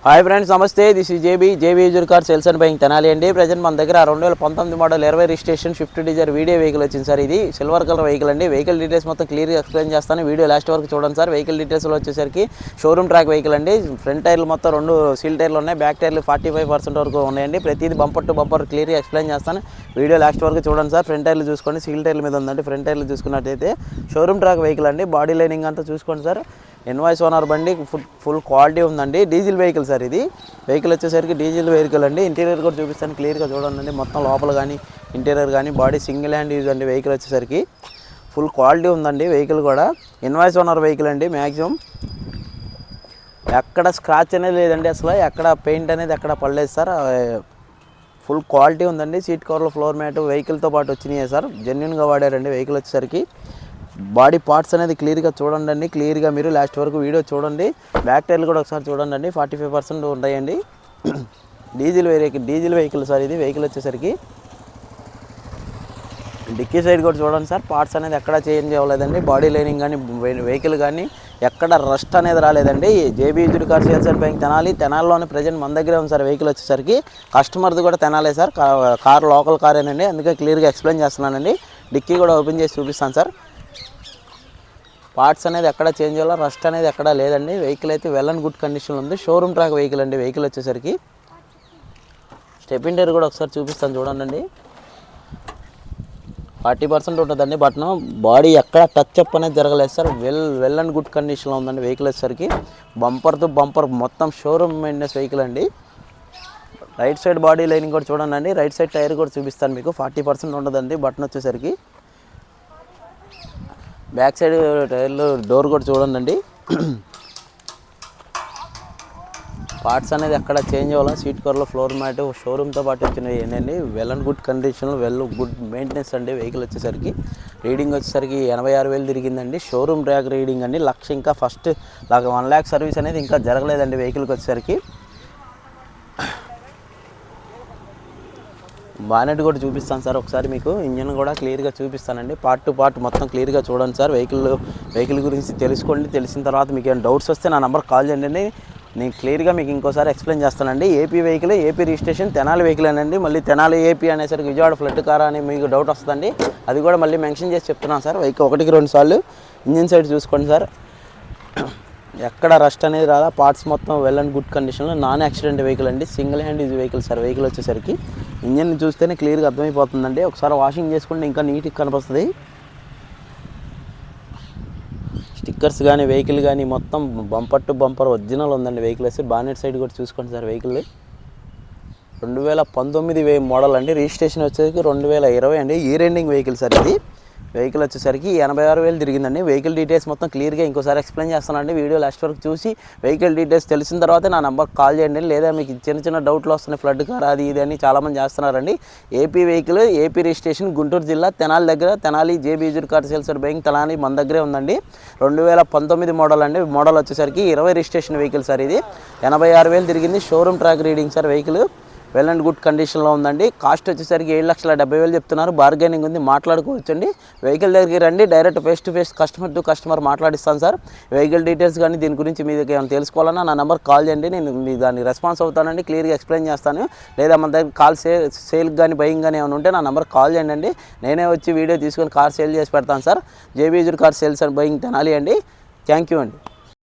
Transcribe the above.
Hi friends, నమస్తే. This is JB user car sales and buying Tenali అండి. Present మన దగ్గర 2019 model 20 registration Swift Dzire video vehicle వచ్చింది sir. ఇది సిల్వర్ కలర్ వెహికల్ అండి. వెహికల్ డీటెయిల్స్ మొత్తం క్లియర్గా ఎక్స్ప్లెయిన్ చేస్తాను, వీడియో లాస్ట్ వరకు చూడండి సార్. వెహికల్ డీటెయిల్స్లో వచ్చేసరికి షోరూమ్ ట్రాక్ వెహికల్ అండి. ఫ్రంట్ టైర్లు మొత్తం 2 సీల్ టైర్లు ఉన్నాయి, బ్యాక్ టైర్లు 45% వరకు ఉన్నాయండి. ప్రతిదీ బంపర్ టు బంపర్ క్లియర్గా ఎక్స్ప్లెయిన్ చేస్తాను, వీడియో లాస్ట్ వరకు చూడండి సార్. ఫ్రంట్ టైర్లు చూసుకోండి, సీల్ టైర్ల మీద ఉందండి. ఫ్రంట్ టైర్లు చూసుకున్నట్టయితే షోరూమ్ ట్రాక్ వెహికల్ అండి. బాడీ లైనింగ్ అంతా చూసుకోండి సార్. ఇన్వాయిస్ ఓనర్ బండి, ఫుల్ క్వాలిటీ ఉందండి. Diesel vehicle sir. ఇది వెహికల్ వచ్చేసరికి డీజిల్ వెహికల్ అండి. ఇంటీరియర్ కూడా చూపిస్తాను, క్లియర్గా చూడండి. మొత్తం లోపల కానీ ఇంటీరియర్ కానీ బాడీ సింగిల్ హ్యాండ్ యూజ్ అండి. వెహికల్ వచ్చేసరికి ఫుల్ క్వాలిటీ ఉందండి. వెహికల్ కూడా ఇన్వాయిస్ ఓనర్ వెహికల్ అండి. మ్యాక్సిమం ఎక్కడ స్క్రాచ్ అనేది లేదండి, అసలు ఎక్కడ పెయింట్ అనేది ఎక్కడ పడలేదు సార్. ఫుల్ క్వాలిటీ ఉందండి. సీట్ కవర్లు, ఫ్లోర్ మ్యాట్ వెహికల్తో పాటు వచ్చినాయి సార్. జెన్యున్గా వాడారండి. వెహికల్ వచ్చేసరికి బాడీ పార్ట్స్ అనేది క్లియర్గా చూడండి. క్లియర్గా మీరు లాస్ట్ వరకు వీడియో చూడండి. బ్యాక్ టైర్లు కూడా ఒకసారి చూడండి, 45% ఉంటాయండి. Diesel vehicle sir. ఇది వెహికల్ వచ్చేసరికి డిక్కీ సైడ్ కూడా చూడండి సార్. పార్ట్స్ అనేది ఎక్కడ చేంజ్ అవ్వలేదండి. బాడీ లైనింగ్ కానీ వెహికల్ కానీ ఎక్కడ రస్ట్ అనేది రాలేదండి. JB used car sales and buying తెనాలిలోనే ప్రజెంట్ మన దగ్గరే ఉంది సార్. వెహికల్ వచ్చేసరికి కస్టమర్ది కూడా తెనాలే సార్. కార్ లోకల్ కారేనండి, అందుకే క్లియర్గా ఎక్స్ప్లెయిన్ చేస్తున్నానండి. డిక్కీ కూడా ఓపెన్ చేసి చూపిస్తాను సార్. పార్ట్స్ అనేది ఎక్కడ చేంజ్ అవ్వాలో, రస్ట్ అనేది ఎక్కడ లేదండి. వెహికల్ అయితే వెల్ అండ్ గుడ్ కండిషన్లో ఉంది. షోరూమ్ ట్రాక్ వెహికల్ అండి. వెహికల్ వచ్చేసరికి స్టెప్ ఇంటీరియర్ కూడా ఒకసారి చూపిస్తాను చూడండి. 40% ఉంటుందండి బటన్. బాడీ ఎక్కడ టచ్ అప్ అనేది జరగలేదు సార్. వెల్ అండ్ గుడ్ కండిషన్లో ఉందండి వెహికల్ వచ్చేసరికి. బంపర్ టు బంపర్ మొత్తం షోరూమ్ మెయింటెనెన్స్ వెహికల్ అండి. రైట్ సైడ్ బాడీ లైనింగ్ కూడా చూడండి. రైట్ సైడ్ టైర్ కూడా చూపిస్తాను మీకు. 40% ఉంటుందండి బటన్ వచ్చేసరికి. బ్యాక్ సైడ్ టైర్లు డోర్ కూడా చూడండి. పార్ట్స్ అనేది ఎక్కడ చేంజ్ అవ్వాలా. సీట్ కవర్లో, ఫ్లోర్ మ్యాట్ షోరూమ్తో పాటు వచ్చినవి ఏంటండి. వెల్ అండ్ గుడ్ కండిషన్లో, గుడ్ మెయింటెనెన్స్ అండి. వెహికల్ వచ్చేసరికి రీడింగ్ వచ్చేసరికి 86,000 తిరిగిందండి. షోరూమ్ ట్రాక్ రీడింగ్ అండి. లక్ష ఇంకా ఫస్ట్ 1 lakh సర్వీస్ అనేది ఇంకా జరగలేదండి వెహికల్కి వచ్చేసరికి. బానెట్ కూడా చూపిస్తాను సార్ ఒకసారి మీకు. ఇంజన్ కూడా క్లియర్గా చూపిస్తానండి. పార్ట్ టు పార్ట్ మొత్తం క్లియర్గా చూడండి సార్. వెహికల్ గురించి తెలుసుకోండి. తెలిసిన తర్వాత మీకు ఏమైనా డౌట్స్ వస్తే నా నెంబర్ కాల్ చేయండి. నేను క్లియర్గా మీకు ఇంకోసారి ఎక్స్ప్లెయిన్ చేస్తానండి. AP vehicle, AP registration Tenali vehicle అనండి. మళ్ళీ తెనాలి ఏపీ అనేసరికి విజయవాడ ఫ్లడ్ కారా అని మీకు డౌట్ వస్తుందండి. అది కూడా మళ్ళీ మెన్షన్ చేసి చెప్తున్నాను సార్. వెహికల్ 1-2 సార్లు ఇంజిన్ సైడ్ చూసుకోండి సార్. ఎక్కడ రస్ట్ అనేది రాదా. పార్ట్స్ మొత్తం వెల్ అండ్ గుడ్ కండిషన్లో, నాన్ యాక్సిడెంట్ వెహికల్ అండి. Single hand use vehicle sir. Vehicle వచ్చేసరికి ఇంజన్ చూస్తేనే క్లియర్గా అర్థమైపోతుందండి. ఒకసారి వాషింగ్ చేసుకుంటే ఇంకా నీట్గా కనిపిస్తుంది. స్టిక్కర్స్ కానీ వెహికల్ కానీ మొత్తం బంపర్ టు బంపర్ ఒరిజినల్ ఉందండి వెహికల్ వచ్చి. బానెట్ సైడ్ కూడా చూసుకోండి సార్. వెహికల్ 2019 మోడల్ అండి. రిజిస్ట్రేషన్ వచ్చేసరికి 2020 అండి. Year ending vehicle sir. ఇది వెహికల్ వచ్చేసరికి 86,000 తిరిగిందండి. వెహికల్ డీటెయిల్స్ మొత్తం క్లియర్గా ఇంకోసారి ఎక్స్ప్లెయిన్ చేస్తానండి. వీడియో లాస్ట్ వరకు చూసి వెహికల్ డీటెయిల్స్ తెలిసిన తర్వాత నా నెంబర్కి కాల్ చేయండి. లేదా మీకు చిన్న డౌట్లు వస్తున్నాయి, ఫ్లడ్ కార్ అది ఇది అని చాలామంది చేస్తున్నారండి. AP vehicle, AP registration, Guntur జిల్లా, తెనాలి దగ్గర. Tenali JB used car sales and buying Tenali మన దగ్గరే ఉందండి. 2019 మోడల్ అండి. మోడల్ వచ్చేసరికి 20 రిజిస్ట్రేషన్ వెహికల్ సార్. ఇది 86,000 తిరిగింది. Showroom track reading sir. Vehicle well and good కండిషన్లో ఉందండి. కాస్ట్ వచ్చేసరికి 7,70,000 చెప్తున్నారు. బార్గెనింగ్ ఉంది, మాట్లాడుకోవచ్చండి. వెహికల్ దగ్గరికి రండి, direct face to face customer to customer మాట్లాడిస్తాను సార్. వెహికల్ డీటెయిల్స్ కానీ దీని గురించి మీకు ఏమైనా తెలుసుకోవాలన్నా నా నెంబర్ కాల్ చేయండి. నేను మీ దాన్ని రెస్పాన్స్ అవుతానండి, క్లియర్గా ఎక్స్ప్లెయిన్ చేస్తాను. లేదా మన దగ్గర కాల్ సేల్ కానీ బయింగ్ కానీ ఏమైనా ఉంటే నా నెంబర్ కాల్ చేయండి. నేనే వచ్చి వీడియో తీసుకొని కార్ సేల్ చేసి పెడతాను sir. JB used car sales and buying Tenali అండి. థ్యాంక్ యూ అండి.